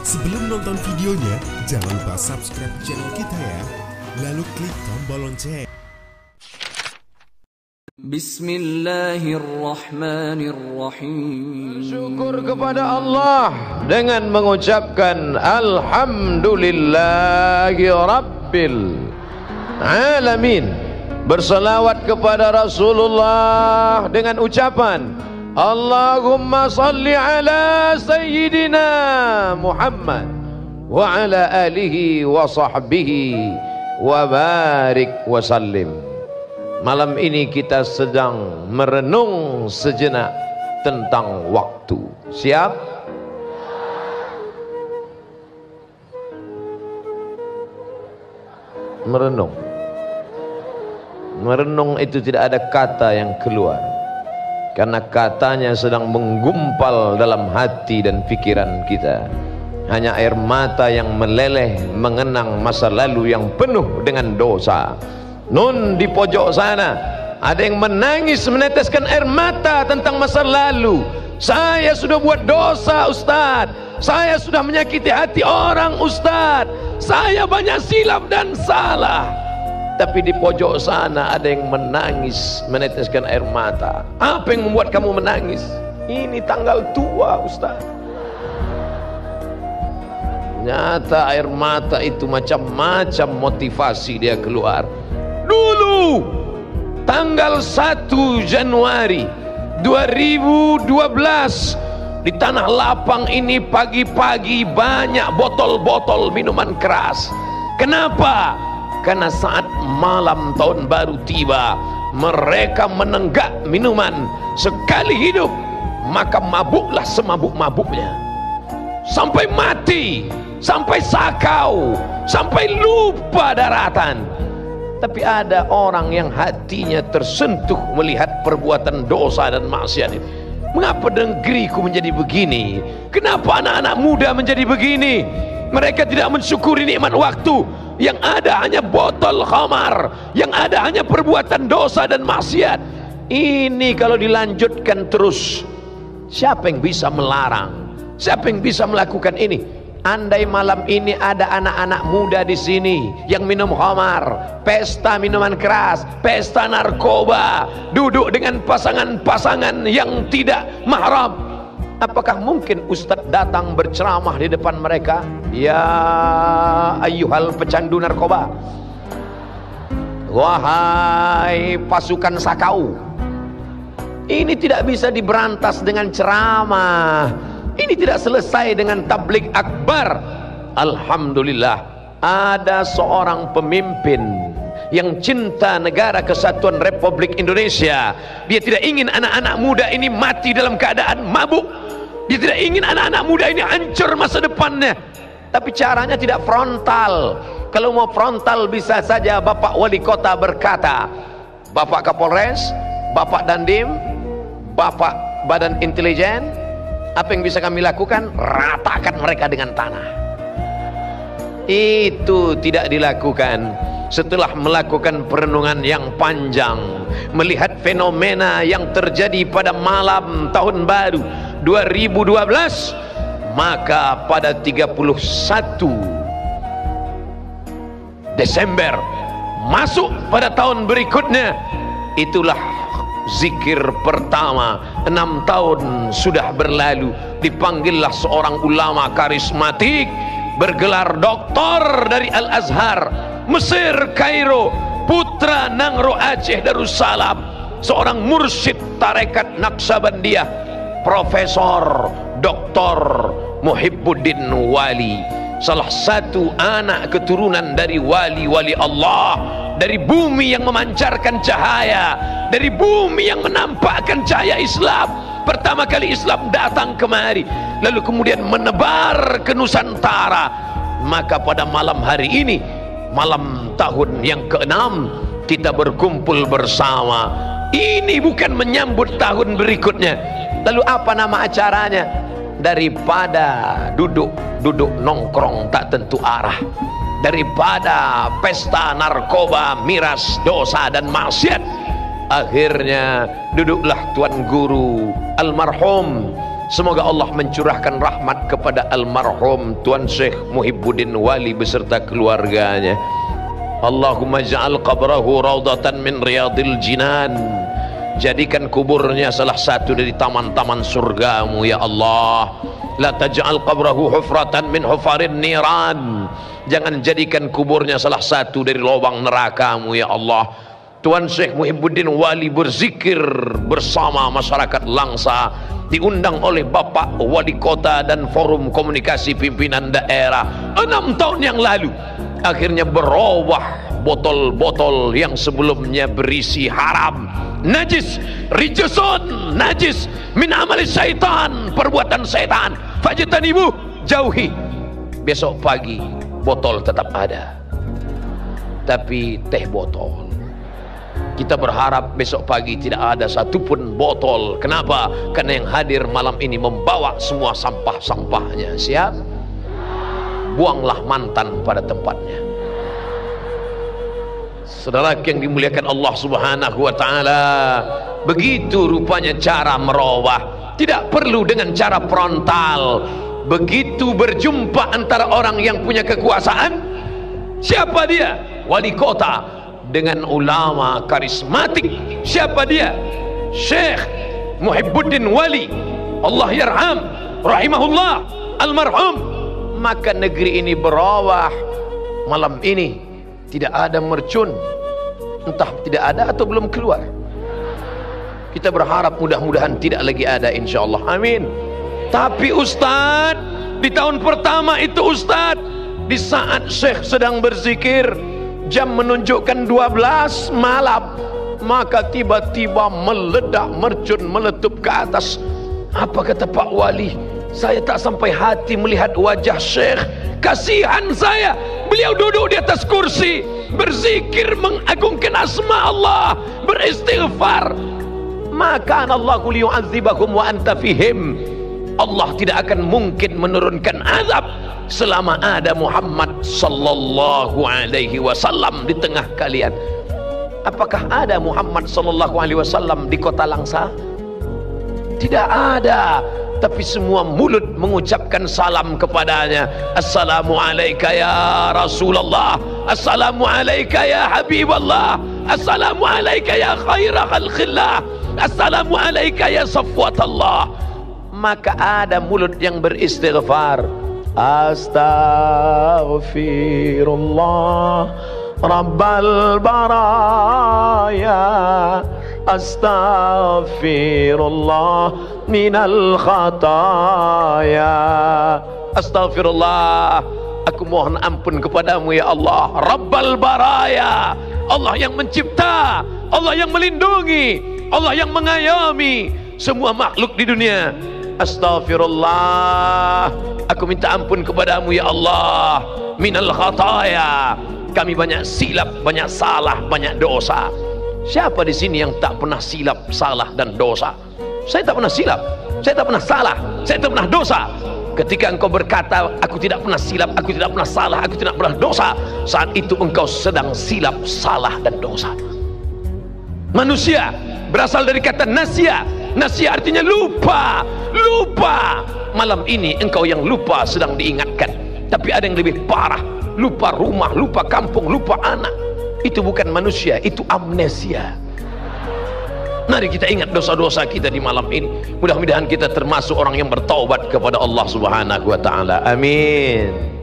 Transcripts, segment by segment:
Sebelum nonton videonya, jangan lupa subscribe channel kita ya. Lalu klik tombol lonceng. Bismillahirrahmanirrahim. Syukur kepada Allah dengan mengucapkan Alhamdulillahi Rabbil Alamin. Berselawat kepada Rasulullah dengan ucapan Allahumma salli ala Sayyidina Muhammad wa ala alihi wa sahbihi wa barik wa sallim. Malam ini kita sedang merenung sejenak tentang waktu. Siap? Merenung. Merenung itu tidak ada kata yang keluar, karena katanya sedang menggumpal dalam hati dan pikiran kita. Hanya air mata yang meleleh mengenang masa lalu yang penuh dengan dosa. Nun di pojok sana ada yang menangis meneteskan air mata tentang masa lalu. Saya sudah buat dosa Ustaz, saya sudah menyakiti hati orang Ustaz, saya banyak silap dan salah. Tapi di pojok sana ada yang menangis meneteskan air mata. Apa yang membuat kamu menangis? Ini tanggal tua Ustaz. Nyata air mata itu macam-macam motivasi dia keluar. Dulu tanggal 1 Januari 2012 di Tanah Lapang ini pagi-pagi banyak botol-botol minuman keras. Kenapa? Karena saat malam tahun baru tiba, mereka menenggak minuman sekali hidup, maka mabuklah semabuk-mabuknya sampai mati, sampai sakau, sampai lupa daratan. Tapi ada orang yang hatinya tersentuh melihat perbuatan dosa dan maksiat itu. Mengapa negeriku menjadi begini? Kenapa anak-anak muda menjadi begini? Mereka tidak mensyukuri nikmat waktu. Yang ada hanya botol khamar, yang ada hanya perbuatan dosa dan maksiat. Ini kalau dilanjutkan terus, siapa yang bisa melarang? Siapa yang bisa melakukan ini? Andai malam ini ada anak-anak muda di sini yang minum khamar, pesta minuman keras, pesta narkoba, duduk dengan pasangan-pasangan yang tidak mahram, apakah mungkin Ustadz datang berceramah di depan mereka? Ya ayyuhal pecandu narkoba, wahai pasukan sakau. Ini tidak bisa diberantas dengan ceramah. Ini tidak selesai dengan tablik akbar. Alhamdulillah ada seorang pemimpin yang cinta negara kesatuan Republik Indonesia. Dia tidak ingin anak-anak muda ini mati dalam keadaan mabuk. Dia tidak ingin anak-anak muda ini hancur masa depannya. Tapi caranya tidak frontal. Kalau mau frontal bisa saja Bapak Wali Kota berkata, Bapak Kapolres, Bapak Dandim, Bapak Badan Intelijen, apa yang bisa kami lakukan? Ratakan mereka dengan tanah. Itu tidak dilakukan. Setelah melakukan perenungan yang panjang, melihat fenomena yang terjadi pada malam tahun baru 2012, maka pada 31 Desember masuk pada tahun berikutnya, itulah zikir pertama. 6 tahun sudah berlalu, dipanggillah seorang ulama karismatik bergelar doktor dari Al-Azhar Mesir Kairo, putra Nangro Aceh Darussalam, seorang mursyid tarekat Naqsabandiyah, Profesor Dr. Muhibbuddin Wali, salah satu anak keturunan dari wali-wali Allah, dari bumi yang memancarkan cahaya, dari bumi yang menampakkan cahaya Islam. Pertama kali Islam datang kemari, lalu kemudian menebar ke Nusantara. Maka pada malam hari ini, malam tahun yang ke-6, kita berkumpul bersama. Ini bukan menyambut tahun berikutnya. Lalu apa nama acaranya? Daripada duduk nongkrong tak tentu arah, daripada pesta narkoba, miras, dosa dan maksiat, akhirnya duduklah Tuan Guru almarhum Semoga Allah mencurahkan rahmat kepada almarhum Tuan Syekh Muhibbuddin Wali beserta keluarganya. Allahumma ja'al qabrahu raudatan min riyadil jinan. Jadikan kuburnya salah satu dari taman-taman surgamu ya Allah. La taj'al qabrahu hufratan min hufarin niran. Jangan jadikan kuburnya salah satu dari lubang nerakamu ya Allah. Tuan Syekh Muhibbuddin Wali berzikir bersama masyarakat Langsa, diundang oleh Bapak Wali Kota dan Forum Komunikasi Pimpinan Daerah 6 tahun yang lalu. Akhirnya berubah botol-botol yang sebelumnya berisi haram, najis, rijusun, najis, min amali syaitan, perbuatan syaitan, fajtanibu, jauhi. Besok pagi botol tetap ada, tapi teh botol. Kita berharap besok pagi tidak ada satupun botol. Kenapa? Karena yang hadir malam ini membawa semua sampah-sampahnya. Siap? Buanglah mantan pada tempatnya. Saudara yang dimuliakan Allah Subhanahu wa taala, begitu rupanya cara merubah. Tidak perlu dengan cara frontal. Begitu berjumpa antara orang yang punya kekuasaan, siapa dia? Wali kota dengan ulama karismatik. Siapa dia? Syekh Muhibbuddin Wali, Allah yarham, rahimahullah, almarhum. Maka negeri ini berubah. Malam ini tidak ada mercun, entah tidak ada atau belum keluar. Kita berharap mudah-mudahan tidak lagi ada, insyaallah, amin. Tapi Ustadz, di tahun pertama itu Ustadz, di saat Syekh sedang berzikir, jam menunjukkan 12 malam, maka tiba-tiba meledak mercun, meletup ke atas. Apa kata Pak Wali? Saya tak sampai hati melihat wajah Syekh. Kasihan saya. Beliau duduk di atas kursi, berzikir, mengagungkan asma Allah, beristighfar. Maka Allahu liyu'adzibakum wa anta fihim. Allah tidak akan mungkin menurunkan azab selama ada Muhammad sallallahu alaihi wasallam di tengah kalian. Apakah ada Muhammad sallallahu alaihi wasallam di kota Langsa? Tidak ada. Tapi semua mulut mengucapkan salam kepadanya. Assalamu alayka ya Rasulullah, assalamu alayka ya Habiballah, assalamu alayka ya khaira khalqillah, assalamu alayka ya safwatallah. Maka ada mulut yang beristighfar. Astaghfirullah Rabbal baraya, astaghfirullah minal khataya. Astaghfirullah, aku mohon ampun kepadamu ya Allah. Rabbal baraya, Allah yang mencipta, Allah yang melindungi, Allah yang mengayomi semua makhluk di dunia. Astaghfirullah, aku minta ampun kepadamu ya Allah, minal khataya. Kami banyak silap, banyak salah, banyak dosa. Siapa di sini yang tak pernah silap, salah dan dosa? Saya tak pernah silap, saya tak pernah salah, saya tak pernah dosa. Ketika engkau berkata aku tidak pernah silap, aku tidak pernah salah, aku tidak pernah dosa, saat itu engkau sedang silap, salah dan dosa. Manusia berasal dari kata nasya. Nasya artinya lupa. Lupa. Malam ini engkau yang lupa sedang diingatkan. Tapi ada yang lebih parah, lupa rumah, lupa kampung, lupa anak. Itu bukan manusia, itu amnesia. Mari kita ingat dosa-dosa kita di malam ini. Mudah-mudahan kita termasuk orang yang bertaubat kepada Allah Subhanahu wa taala. Amin.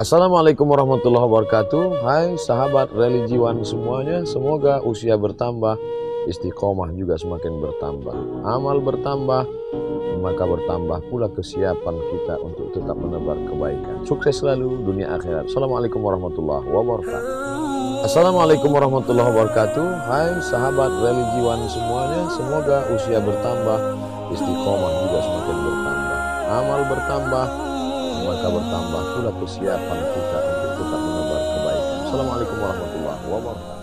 Assalamualaikum warahmatullahi wabarakatuh. Hai sahabat religiwan semuanya, semoga usia bertambah, istiqomah juga semakin bertambah, amal bertambah, maka bertambah pula kesiapan kita untuk tetap menebar kebaikan. Sukses selalu dunia akhirat. Assalamualaikum warahmatullahi wabarakatuh. Assalamualaikum warahmatullahi wabarakatuh. Hai sahabat religiwan semuanya, semoga usia bertambah, istiqomah juga semakin bertambah, amal bertambah, maka bertambah pula kesiapan kita untuk tetap menebar kebaikan. Assalamualaikum warahmatullahi wabarakatuh.